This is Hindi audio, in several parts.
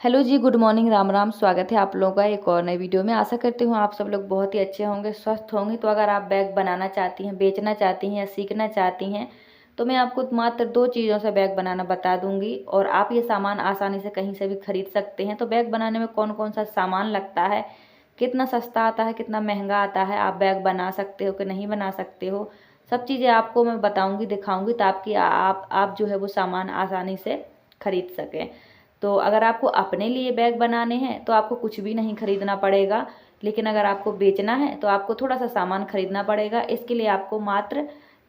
हेलो जी, गुड मॉर्निंग, राम राम। स्वागत है आप लोगों का एक और नई वीडियो में। आशा करती हूँ आप सब लोग बहुत ही अच्छे होंगे, स्वस्थ होंगे। तो अगर आप बैग बनाना चाहती हैं, बेचना चाहती हैं या सीखना चाहती हैं तो मैं आपको मात्र 2 चीज़ों से बैग बनाना बता दूंगी और आप ये सामान आसानी से कहीं से भी खरीद सकते हैं। तो बैग बनाने में कौन कौन सा सामान लगता है, कितना सस्ता आता है, कितना महंगा आता है, आप बैग बना सकते हो कि नहीं बना सकते हो, सब चीज़ें आपको मैं बताऊँगी, दिखाऊँगी ताकि आप जो है वो सामान आसानी से खरीद सकें। तो अगर आपको अपने लिए बैग बनाने हैं तो आपको कुछ भी नहीं खरीदना पड़ेगा, लेकिन अगर आपको बेचना है तो आपको थोड़ा सा सामान खरीदना पड़ेगा। इसके लिए आपको मात्र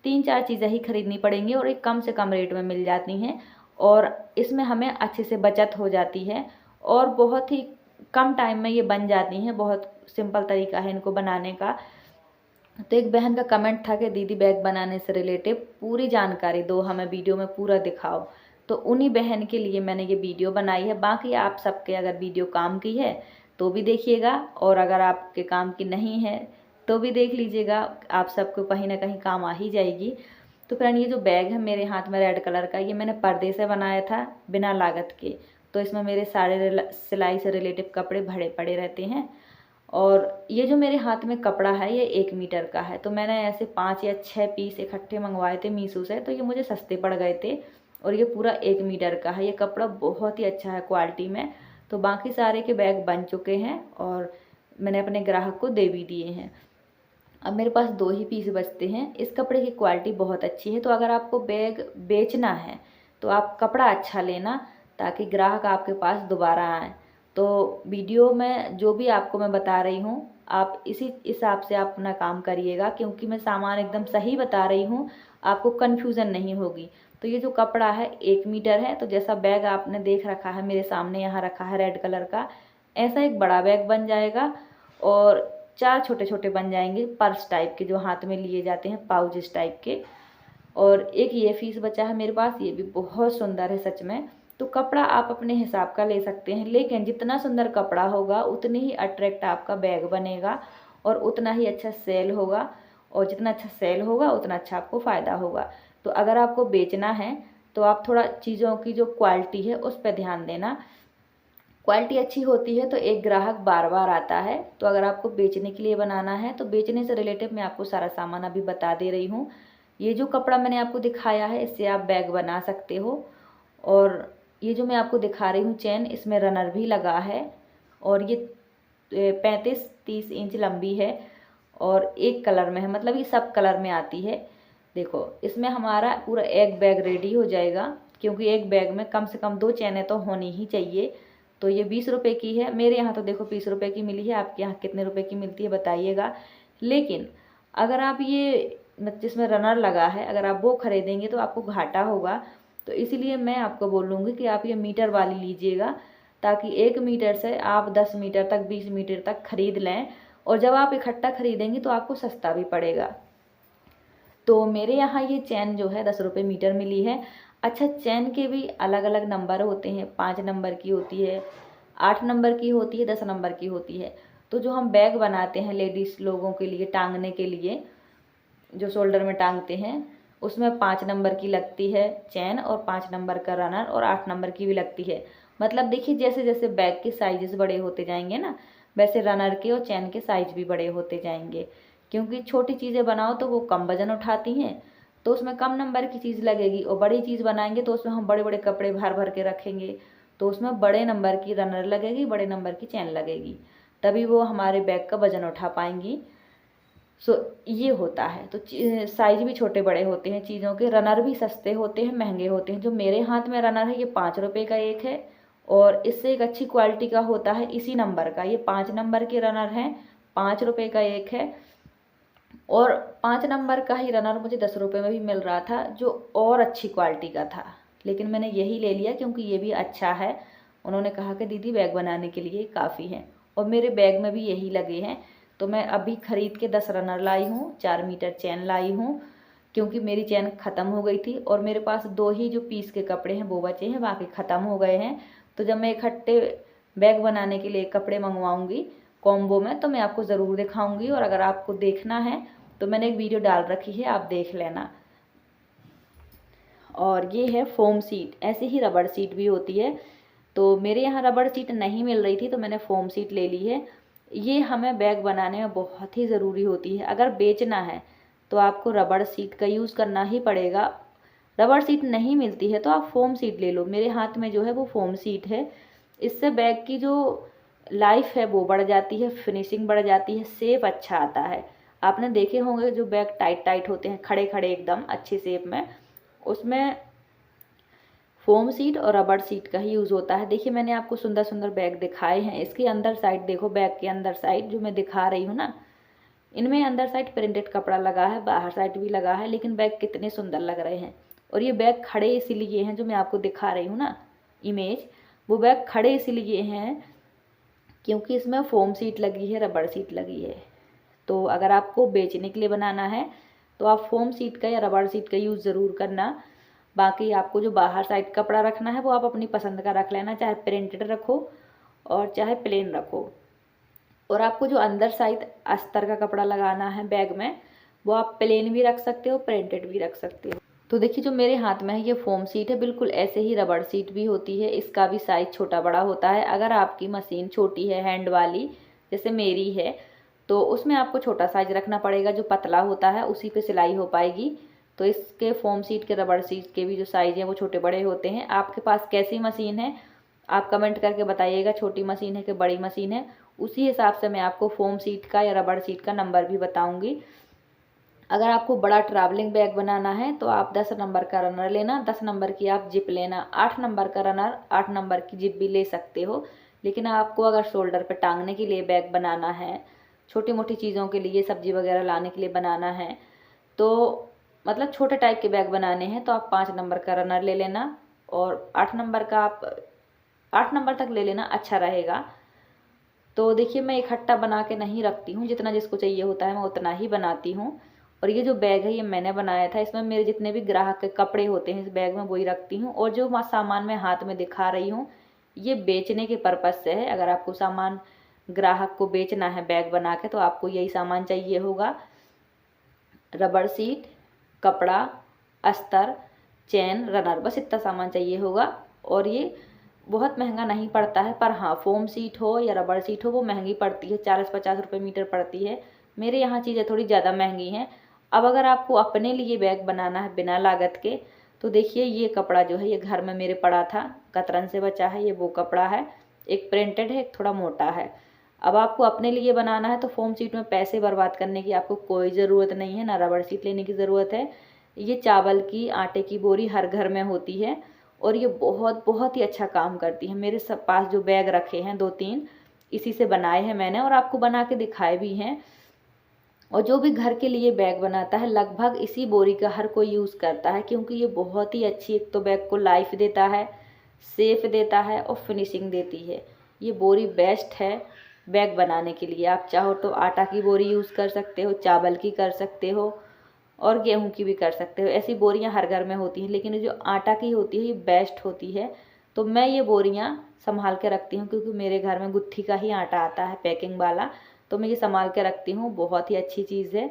3-4 चीज़ें ही खरीदनी पड़ेंगी और एक कम से कम रेट में मिल जाती हैं और इसमें हमें अच्छे से बचत हो जाती है और बहुत ही कम टाइम में ये बन जाती हैं। बहुत सिंपल तरीका है इनको बनाने का। तो एक बहन का कमेंट था कि दीदी बैग बनाने से रिलेटिव पूरी जानकारी दो, हमें वीडियो में पूरा दिखाओ। तो उन्हीं बहन के लिए मैंने ये वीडियो बनाई है। बाकी आप सबके अगर वीडियो काम की है तो भी देखिएगा और अगर आपके काम की नहीं है तो भी देख लीजिएगा, आप सबको कहीं ना कहीं काम आ ही जाएगी। तो फ्रेंड, ये जो बैग है मेरे हाथ में रेड कलर का, ये मैंने पर्दे से बनाया था बिना लागत के। तो इसमें मेरे सारे सिलाई से रिलेटिव कपड़े भरे पड़े रहते हैं और ये जो मेरे हाथ में कपड़ा है ये 1 मीटर का है। तो मैंने ऐसे 5 या 6 पीस इकट्ठे मंगवाए थे मीशो से, तो ये मुझे सस्ते पड़ गए थे और ये पूरा 1 मीटर का है। ये कपड़ा बहुत ही अच्छा है क्वालिटी में। तो बाकी सारे के बैग बन चुके हैं और मैंने अपने ग्राहक को दे भी दिए हैं। अब मेरे पास 2 ही पीस बचते हैं। इस कपड़े की क्वालिटी बहुत अच्छी है। तो अगर आपको बैग बेचना है तो आप कपड़ा अच्छा लेना ताकि ग्राहक आपके पास दोबारा आए। तो वीडियो में जो भी आपको मैं बता रही हूँ आप इसी हिसाब से आप अपना काम करिएगा, क्योंकि मैं सामान एकदम सही बता रही हूँ, आपको कन्फ्यूज़न नहीं होगी। तो ये जो कपड़ा है 1 मीटर है। तो जैसा बैग आपने देख रखा है मेरे सामने यहाँ रखा है रेड कलर का, ऐसा एक बड़ा बैग बन जाएगा और 4 छोटे छोटे बन जाएंगे पर्स टाइप के जो हाथ में लिए जाते हैं, पाउचेस टाइप के। और एक ये पीस बचा है मेरे पास, ये भी बहुत सुंदर है सच में। तो कपड़ा आप अपने हिसाब का ले सकते हैं, लेकिन जितना सुंदर कपड़ा होगा उतनी ही अट्रैक्ट आपका बैग बनेगा और उतना ही अच्छा सेल होगा और जितना अच्छा सेल होगा उतना अच्छा आपको फ़ायदा होगा। तो अगर आपको बेचना है तो आप थोड़ा चीज़ों की जो क्वालिटी है उस पर ध्यान देना। क्वालिटी अच्छी होती है तो एक ग्राहक बार बार आता है। तो अगर आपको बेचने के लिए बनाना है तो बेचने से रिलेटिव मैं आपको सारा सामान अभी बता दे रही हूँ। ये जो कपड़ा मैंने आपको दिखाया है इससे आप बैग बना सकते हो और ये जो मैं आपको दिखा रही हूँ चेन, इसमें रनर भी लगा है और ये 35-30 इंच लंबी है और एक कलर में है, मतलब ये सब कलर में आती है। देखो इसमें हमारा पूरा एक बैग रेडी हो जाएगा, क्योंकि एक बैग में कम से कम 2 चैनें तो होनी ही चाहिए। तो ये 20 रुपये की है मेरे यहाँ, तो देखो 20 रुपये की मिली है। आपके यहाँ कितने रुपए की मिलती है बताइएगा। लेकिन अगर आप ये जिसमें रनर लगा है अगर आप वो खरीदेंगे तो आपको घाटा होगा। तो इसीलिए मैं आपको बोलूँगी कि आप ये मीटर वाली लीजिएगा, ताकि 1 मीटर से आप 10 मीटर तक 20 मीटर तक खरीद लें और जब आप इकट्ठा खरीदेंगी तो आपको सस्ता भी पड़ेगा। तो मेरे यहाँ ये चैन जो है 10 रुपये मीटर मिली है। अच्छा, चैन के भी अलग अलग नंबर होते हैं, 5 नंबर की होती है, 8 नंबर की होती है, 10 नंबर की होती है। तो जो हम बैग बनाते हैं लेडीज़ लोगों के लिए टांगने के लिए, जो शोल्डर में टांगते हैं, उसमें 5 नंबर की लगती है चैन और 5 नंबर का रनर और 8 नंबर की भी लगती है। मतलब देखिए जैसे जैसे बैग के साइजेस बड़े होते जाएंगे ना, वैसे रनर के और चैन के साइज भी बड़े होते जाएंगे। क्योंकि छोटी चीज़ें बनाओ तो वो कम वजन उठाती हैं, तो उसमें कम नंबर की चीज़ लगेगी और बड़ी चीज़ बनाएंगे तो उसमें हम बड़े बड़े कपड़े भर भर के रखेंगे, तो उसमें बड़े नंबर की रनर लगेगी, बड़े नंबर की चैन लगेगी, तभी वो हमारे बैग का वजन उठा पाएंगी। सो ये होता है। तो साइज भी छोटे बड़े होते हैं चीज़ों के, रनर भी सस्ते होते हैं महंगे होते हैं। जो मेरे हाथ में रनर है ये 5 रुपये का एक है और इससे एक अच्छी क्वालिटी का होता है इसी नंबर का। ये 5 नंबर के रनर हैं, 5 रुपये का एक है और 5 नंबर का ही रनर मुझे 10 रुपये में भी मिल रहा था जो और अच्छी क्वालिटी का था, लेकिन मैंने यही ले लिया क्योंकि ये भी अच्छा है। उन्होंने कहा कि दीदी बैग बनाने के लिए काफ़ी है और मेरे बैग में भी यही लगे हैं। तो मैं अभी ख़रीद के 10 रनर लाई हूँ, 4 मीटर चैन लाई हूँ, क्योंकि मेरी चैन ख़त्म हो गई थी और मेरे पास 2 ही जो पीस के कपड़े हैं वो बचे हैं, बाकी ख़त्म हो गए हैं। तो जब मैं इकट्ठे बैग बनाने के लिए कपड़े मंगवाऊँगी कॉम्बो में तो मैं आपको ज़रूर दिखाऊँगी और अगर आपको देखना है तो मैंने एक वीडियो डाल रखी है, आप देख लेना। और ये है फोम सीट, ऐसे ही रबड़ सीट भी होती है। तो मेरे यहाँ रबड़ सीट नहीं मिल रही थी तो मैंने फोम सीट ले ली है। ये हमें बैग बनाने में बहुत ही ज़रूरी होती है। अगर बेचना है तो आपको रबड़ सीट का यूज़ करना ही पड़ेगा। रबड़ सीट नहीं मिलती है तो आप फोम सीट ले लो। मेरे हाथ में जो है वो फोम सीट है। इससे बैग की जो लाइफ है वो बढ़ जाती है, फिनिशिंग बढ़ जाती है, शेप अच्छा आता है। आपने देखे होंगे जो बैग टाइट टाइट होते हैं, खड़े खड़े एकदम अच्छे शेप में, उसमें फोम सीट और रबड़ सीट का ही यूज़ होता है। देखिए मैंने आपको सुंदर सुंदर बैग दिखाए हैं। इसके अंदर साइड देखो, बैग के अंदर साइड जो मैं दिखा रही हूँ ना, इनमें अंदर साइड प्रिंटेड कपड़ा लगा है, बाहर साइड भी लगा है, लेकिन बैग कितने सुंदर लग रहे हैं। और ये बैग खड़े इसीलिए हैं, जो मैं आपको दिखा रही हूँ ना इमेज, वो बैग खड़े इसीलिए हैं क्योंकि इसमें फोम सीट लगी है, रबड़ सीट लगी है। तो अगर आपको बेचने के लिए बनाना है तो आप फोम सीट का या रबड़ सीट का यूज़ ज़रूर करना। बाकी आपको जो बाहर साइड कपड़ा रखना है वो आप अपनी पसंद का रख लेना, चाहे प्रिंटेड रखो और चाहे प्लेन रखो। और आपको जो अंदर साइड अस्तर का कपड़ा लगाना है बैग में, वो आप प्लेन भी रख सकते हो, प्रिंटेड भी रख सकते हो। तो देखिए जो मेरे हाथ में है ये फोम सीट है, बिल्कुल ऐसे ही रबड़ सीट भी होती है। इसका भी साइज छोटा बड़ा होता है। अगर आपकी मशीन छोटी है हैंड वाली, जैसे मेरी है, तो उसमें आपको छोटा साइज रखना पड़ेगा। जो पतला होता है उसी पे सिलाई हो पाएगी। तो इसके फोम सीट के, रबड़ सीट के भी जो साइज है वो छोटे बड़े होते हैं। आपके पास कैसी मशीन है आप कमेंट करके बताइएगा, छोटी मशीन है कि बड़ी मशीन है, उसी हिसाब से मैं आपको फोम सीट का या रबड़ सीट का नंबर भी बताऊंगी। अगर आपको बड़ा ट्रैवलिंग बैग बनाना है तो आप 10 नंबर का रनर लेना, 10 नंबर की आप जिप लेना, 8 नंबर का रनर, 8 नंबर की जिप भी ले सकते हो। लेकिन आपको अगर शोल्डर पे टांगने के लिए बैग बनाना है, छोटी मोटी चीज़ों के लिए, सब्जी वगैरह लाने के लिए बनाना है, तो मतलब छोटे टाइप के बैग बनाने हैं, तो आप 5 नंबर का रनर ले लेना और 8 नंबर का आप 8 नंबर तक ले लेना, अच्छा रहेगा। तो देखिए मैं इकट्ठा बना के नहीं रखती हूँ, जितना जिसको चाहिए होता है मैं उतना ही बनाती हूँ। और ये जो बैग है ये मैंने बनाया था। इसमें मेरे जितने भी ग्राहक के कपड़े होते हैं इस बैग में वही रखती हूँ। और जो सामान मैं हाथ में दिखा रही हूँ ये बेचने के पर्पज़ से है। अगर आपको सामान ग्राहक को बेचना है बैग बना के तो आपको यही सामान चाहिए होगा। रबड़ सीट, कपड़ा, अस्तर, चैन, रनर, बस इतना सामान चाहिए होगा। और ये बहुत महंगा नहीं पड़ता है, पर हाँ फोम सीट हो या रबड़ सीट हो वो महंगी पड़ती है, 40-50 रुपये मीटर पड़ती है। मेरे यहाँ चीज़ें थोड़ी ज़्यादा महंगी हैं। अब अगर आपको अपने लिए बैग बनाना है बिना लागत के, तो देखिए ये कपड़ा जो है ये घर में मेरे पड़ा था, कतरन से बचा है, ये वो कपड़ा है। एक प्रिंटेड है, एक थोड़ा मोटा है। अब आपको अपने लिए बनाना है तो फोम सीट में पैसे बर्बाद करने की आपको कोई ज़रूरत नहीं है, ना रबड़ सीट लेने की ज़रूरत है। ये चावल की, आटे की बोरी हर घर में होती है और ये बहुत बहुत ही अच्छा काम करती है। मेरे सब पास जो बैग रखे हैं 2-3 इसी से बनाए हैं मैंने और आपको बना के दिखाए भी हैं। और जो भी घर के लिए बैग बनाता है लगभग इसी बोरी का हर कोई यूज़ करता है, क्योंकि ये बहुत ही अच्छी, एक तो बैग को लाइफ देता है, सेफ देता है और फिनिशिंग देती है। ये बोरी बेस्ट है बैग बनाने के लिए। आप चाहो तो आटा की बोरी यूज़ कर सकते हो, चावल की कर सकते हो और गेहूं की भी कर सकते हो। ऐसी बोरियां हर घर में होती हैं, लेकिन जो आटा की होती है ये बेस्ट होती है। तो मैं ये बोरियां संभाल के रखती हूँ क्योंकि मेरे घर में गुत्थी का ही आटा आता है पैकिंग वाला, तो मैं ये संभाल के रखती हूँ। बहुत ही अच्छी चीज़ है।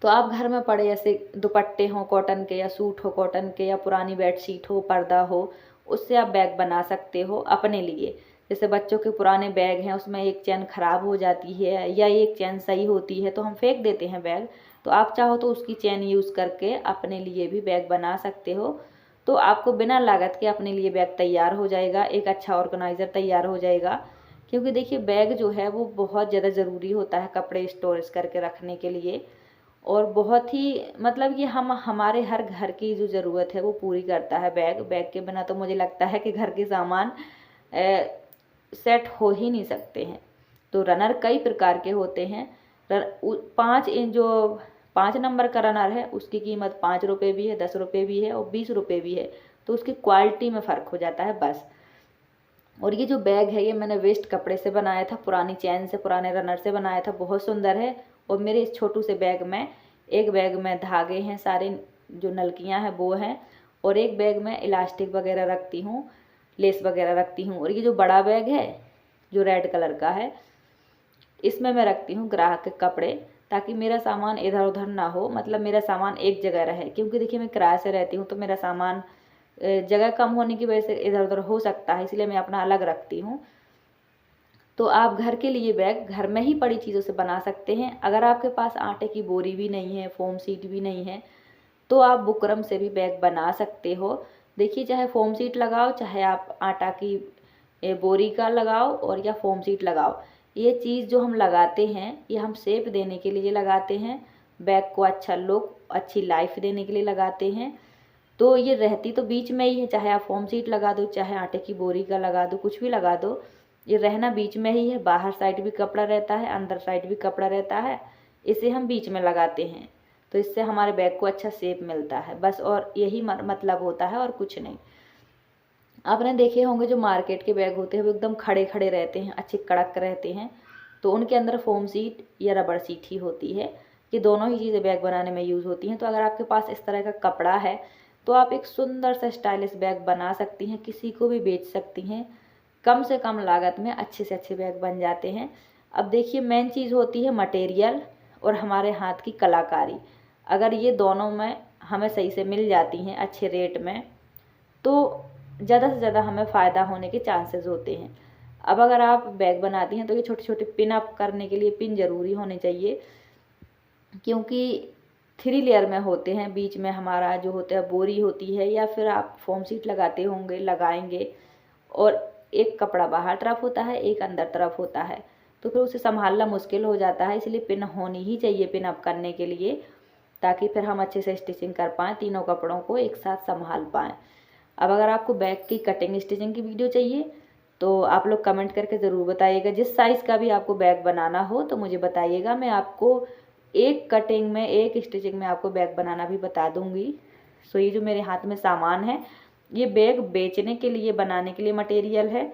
तो आप घर में पड़े ऐसे दुपट्टे हों कॉटन के या सूट हो कॉटन के या पुरानी बेडशीट हो, पर्दा हो, उससे आप बैग बना सकते हो अपने लिए। जैसे बच्चों के पुराने बैग हैं उसमें एक चैन ख़राब हो जाती है या एक चैन सही होती है तो हम फेंक देते हैं बैग, तो आप चाहो तो उसकी चैन यूज़ करके अपने लिए भी बैग बना सकते हो। तो आपको बिना लागत के अपने लिए बैग तैयार हो जाएगा, एक अच्छा ऑर्गेनाइज़र तैयार हो जाएगा। क्योंकि देखिए बैग जो है वो बहुत ज़्यादा ज़रूरी होता है कपड़े स्टोरेज करके रखने के लिए। और बहुत ही मतलब ये हम हमारे हर घर की जो ज़रूरत है वो पूरी करता है बैग। बैग के बिना तो मुझे लगता है कि घर के सामान सेट हो ही नहीं सकते हैं। तो रनर कई प्रकार के होते हैं। 5 इंच जो 5 नंबर का रनर है उसकी कीमत 5 रुपये भी है, 10 रुपये भी है और 20 रुपये भी है। तो उसकी क्वालिटी में फ़र्क हो जाता है बस। और ये जो बैग है ये मैंने वेस्ट कपड़े से बनाया था, पुरानी चैन से, पुराने रनर से बनाया था, बहुत सुंदर है। और मेरे इस छोटू से बैग में, एक बैग में धागे हैं सारे, जो नलकियां हैं वो हैं, और एक बैग में इलास्टिक वगैरह रखती हूँ, लेस वगैरह रखती हूँ। और ये जो बड़ा बैग है जो रेड कलर का है इसमें मैं रखती हूँ ग्राहक के कपड़े, ताकि मेरा सामान इधर उधर ना हो, मतलब मेरा सामान एक जगह रहे। क्योंकि देखिए मैं किराए से रहती हूँ तो मेरा सामान जगह कम होने की वजह से इधर उधर हो सकता है, इसलिए मैं अपना अलग रखती हूँ। तो आप घर के लिए बैग घर में ही पड़ी चीज़ों से बना सकते हैं। अगर आपके पास आटे की बोरी भी नहीं है, फोम सीट भी नहीं है, तो आप बुकरम से भी बैग बना सकते हो। देखिए, चाहे फोम सीट लगाओ, चाहे आप आटा की बोरी का लगाओ और या फोम सीट लगाओ, ये चीज़ जो हम लगाते हैं ये हम शेप देने के लिए लगाते हैं, बैग को अच्छा लुक, अच्छी लाइफ देने के लिए लगाते हैं। तो ये रहती तो बीच में ही है, चाहे आप फोम सीट लगा दो, चाहे आटे की बोरी का लगा दो, कुछ भी लगा दो, ये रहना बीच में ही है। बाहर साइड भी कपड़ा रहता है, अंदर साइड भी कपड़ा रहता है, इसे हम बीच में लगाते हैं, तो इससे हमारे बैग को अच्छा शेप मिलता है बस, और यही मतलब होता है और कुछ नहीं। आपने देखे होंगे जो मार्केट के बैग होते हैं वो एकदम खड़े खड़े रहते हैं, अच्छे कड़क रहते हैं, तो उनके अंदर फोम सीट या रबड़ सीट ही होती है। ये दोनों ही चीज़ें बैग बनाने में यूज़ होती हैं। तो अगर आपके पास इस तरह का कपड़ा है तो आप एक सुंदर सा स्टाइलिश बैग बना सकती हैं, किसी को भी बेच सकती हैं, कम से कम लागत में अच्छे से अच्छे बैग बन जाते हैं। अब देखिए, मेन चीज़ होती है मटेरियल और हमारे हाथ की कलाकारी। अगर ये दोनों में हमें सही से मिल जाती हैं अच्छे रेट में, तो ज़्यादा से ज़्यादा हमें फ़ायदा होने के चांसेस होते हैं। अब अगर आप बैग बनाती हैं तो ये छोटे छोटे पिन अप करने के लिए पिन ज़रूरी होने चाहिए, क्योंकि 3 लेयर में होते हैं। बीच में हमारा जो होता है बोरी होती है, या फिर आप फोम सीट लगाते होंगे, लगाएंगे, और एक कपड़ा बाहर तरफ होता है, एक अंदर तरफ होता है, तो फिर उसे संभालना मुश्किल हो जाता है। इसलिए पिन होनी ही चाहिए पिन अप करने के लिए, ताकि फिर हम अच्छे से स्टिचिंग कर पाएँ, तीनों कपड़ों को एक साथ संभाल पाएँ। अब अगर आपको बैग की कटिंग स्टिचिंग की वीडियो चाहिए तो आप लोग कमेंट करके ज़रूर बताइएगा। जिस साइज़ का भी आपको बैग बनाना हो तो मुझे बताइएगा, मैं आपको एक कटिंग में, एक स्टिचिंग में आपको बैग बनाना भी बता दूंगी। सो ये जो मेरे हाथ में सामान है, ये बैग बेचने के लिए, बनाने के लिए मटेरियल है,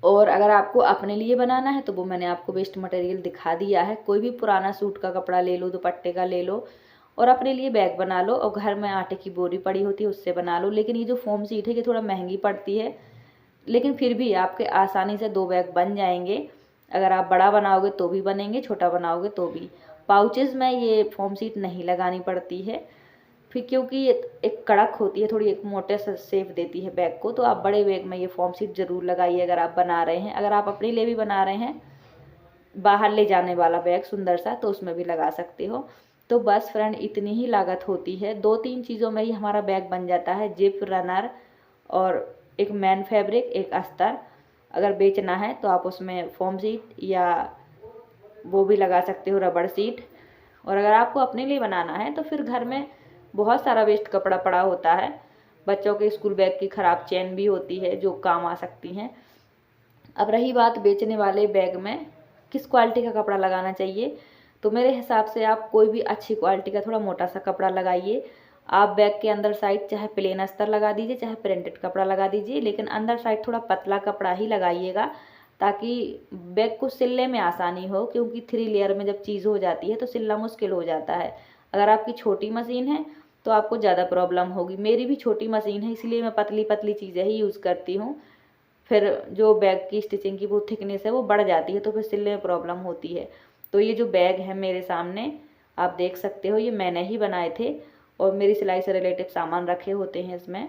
और अगर आपको अपने लिए बनाना है तो वो मैंने आपको वेस्ट मटेरियल दिखा दिया है। कोई भी पुराना सूट का कपड़ा ले लो, दुपट्टे का ले लो, और अपने लिए बैग बना लो, और घर में आटे की बोरी पड़ी होती है उससे बना लो। लेकिन ये जो फोम सीट है ये थोड़ा महंगी पड़ती है, लेकिन फिर भी आपके आसानी से 2 बैग बन जाएंगे। अगर आप बड़ा बनाओगे तो भी बनेंगे, छोटा बनाओगे तो भी। पाउचेज़ में ये फोम सीट नहीं लगानी पड़ती है, फिर क्योंकि ये एक कड़क होती है, थोड़ी एक मोटे से शेप देती है बैग को। तो आप बड़े बैग में ये फोम सीट ज़रूर लगाइए अगर आप बना रहे हैं। अगर आप अपने लिए भी बना रहे हैं, बाहर ले जाने वाला बैग सुंदर सा, तो उसमें भी लगा सकते हो। तो बस फ्रेंड, इतनी ही लागत होती है, 2-3 चीज़ों में ही हमारा बैग बन जाता है, जिप, रनर और एक मैन फैब्रिक, एक अस्तर। अगर बेचना है तो आप उसमें फोम सीट या वो भी लगा सकते हो, रबड़ सीट। और अगर आपको अपने लिए बनाना है तो फिर घर में बहुत सारा वेस्ट कपड़ा पड़ा होता है, बच्चों के स्कूल बैग की ख़राब चेन भी होती है जो काम आ सकती हैं। अब रही बात बेचने वाले बैग में किस क्वालिटी का कपड़ा लगाना चाहिए, तो मेरे हिसाब से आप कोई भी अच्छी क्वालिटी का थोड़ा मोटा सा कपड़ा लगाइए। आप बैग के अंदर साइड चाहे प्लेन अस्तर लगा दीजिए, चाहे प्रिंटेड कपड़ा लगा दीजिए, लेकिन अंदर साइड थोड़ा पतला कपड़ा ही लगाइएगा, ताकि बैग को सिलने में आसानी हो। क्योंकि 3 लेयर में जब चीज़ हो जाती है तो सिलना मुश्किल हो जाता है। अगर आपकी छोटी मशीन है तो आपको ज़्यादा प्रॉब्लम होगी। मेरी भी छोटी मशीन है, इसलिए मैं पतली पतली चीज़ें ही यूज़ करती हूँ। फिर जो बैग की स्टिचिंग की वो थिकनेस है वो बढ़ जाती है, तो फिर सिलने में प्रॉब्लम होती है। तो ये जो बैग है मेरे सामने आप देख सकते हो, ये मैंने ही बनाए थे, और मेरी सिलाई से रिलेटिव सामान रखे होते हैं इसमें।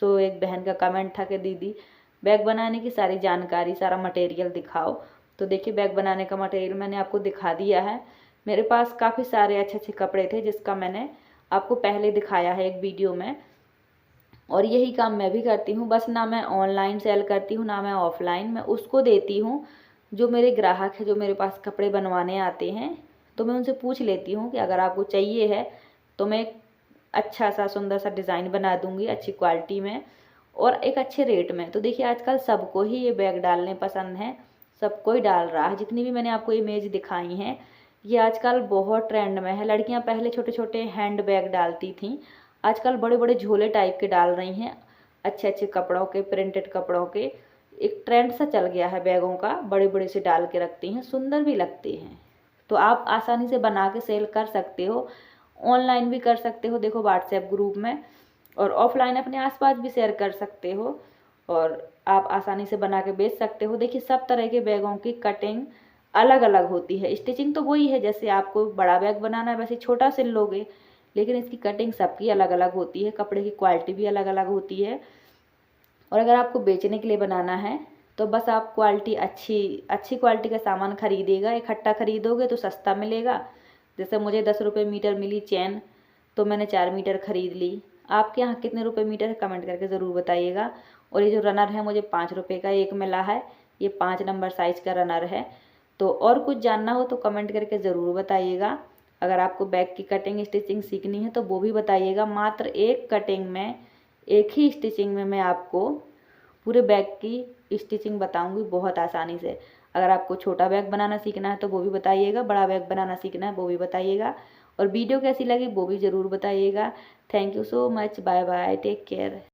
सो एक बहन का कमेंट था कि दीदी बैग बनाने की सारी जानकारी, सारा मटेरियल दिखाओ। तो देखिए, बैग बनाने का मटेरियल मैंने आपको दिखा दिया है। मेरे पास काफ़ी सारे अच्छे अच्छे कपड़े थे जिसका मैंने आपको पहले दिखाया है एक वीडियो में, और यही काम मैं भी करती हूँ। बस ना मैं ऑनलाइन सेल करती हूँ, ना मैं ऑफलाइन, मैं उसको देती हूँ जो मेरे ग्राहक है, जो मेरे पास कपड़े बनवाने आते हैं। तो मैं उनसे पूछ लेती हूँ कि अगर आपको चाहिए है तो मैं अच्छा सा सुंदर सा डिज़ाइन बना दूँगी अच्छी क्वालिटी में और एक अच्छे रेट में। तो देखिए, आजकल सबको ही ये बैग डालने पसंद है, सबको ही डाल रहा है। जितनी भी मैंने आपको इमेज दिखाई हैं, ये आजकल बहुत ट्रेंड में है। लड़कियां पहले छोटे छोटे हैंड बैग डालती थीं, आजकल बड़े बड़े झोले टाइप के डाल रही हैं, अच्छे अच्छे कपड़ों के, प्रिंटेड कपड़ों के। एक ट्रेंड सा चल गया है बैगों का, बड़े बड़े से डाल के रखती हैं, सुंदर भी लगते हैं। तो आप आसानी से बना के सेल कर सकते हो, ऑनलाइन भी कर सकते हो, देखो व्हाट्सएप ग्रुप में, और ऑफलाइन अपने आसपास भी शेयर कर सकते हो, और आप आसानी से बना के बेच सकते हो। देखिए, सब तरह के बैगों की कटिंग अलग अलग होती है, स्टिचिंग तो वही है, जैसे आपको बड़ा बैग बनाना है वैसे छोटा सिल लोगे, लेकिन इसकी कटिंग सबकी अलग अलग होती है, कपड़े की क्वालिटी भी अलग अलग होती है। और अगर आपको बेचने के लिए बनाना है तो बस आप क्वालिटी अच्छी क्वालिटी का सामान खरीदेगा, इकट्ठा खरीदोगे तो सस्ता मिलेगा। जैसे मुझे 10 रुपये मीटर मिली चैन, तो मैंने 4 मीटर खरीद ली। आपके यहाँ कितने रुपए मीटर है कमेंट करके ज़रूर बताइएगा। और ये जो रनर है मुझे 5 रुपये का एक मिला है, ये 5 नंबर साइज़ का रनर है। तो और कुछ जानना हो तो कमेंट करके ज़रूर बताइएगा। अगर आपको बैग की कटिंग स्टिचिंग सीखनी है तो वो भी बताइएगा। मात्र एक कटिंग में, एक ही स्टिचिंग में मैं आपको पूरे बैग की स्टिचिंग बताऊंगी बहुत आसानी से। अगर आपको छोटा बैग बनाना सीखना है तो वो भी बताइएगा, बड़ा बैग बनाना सीखना है वो भी बताइएगा। और वीडियो कैसी लगी वो भी ज़रूर बताइएगा। Thank you so much, bye bye, take care.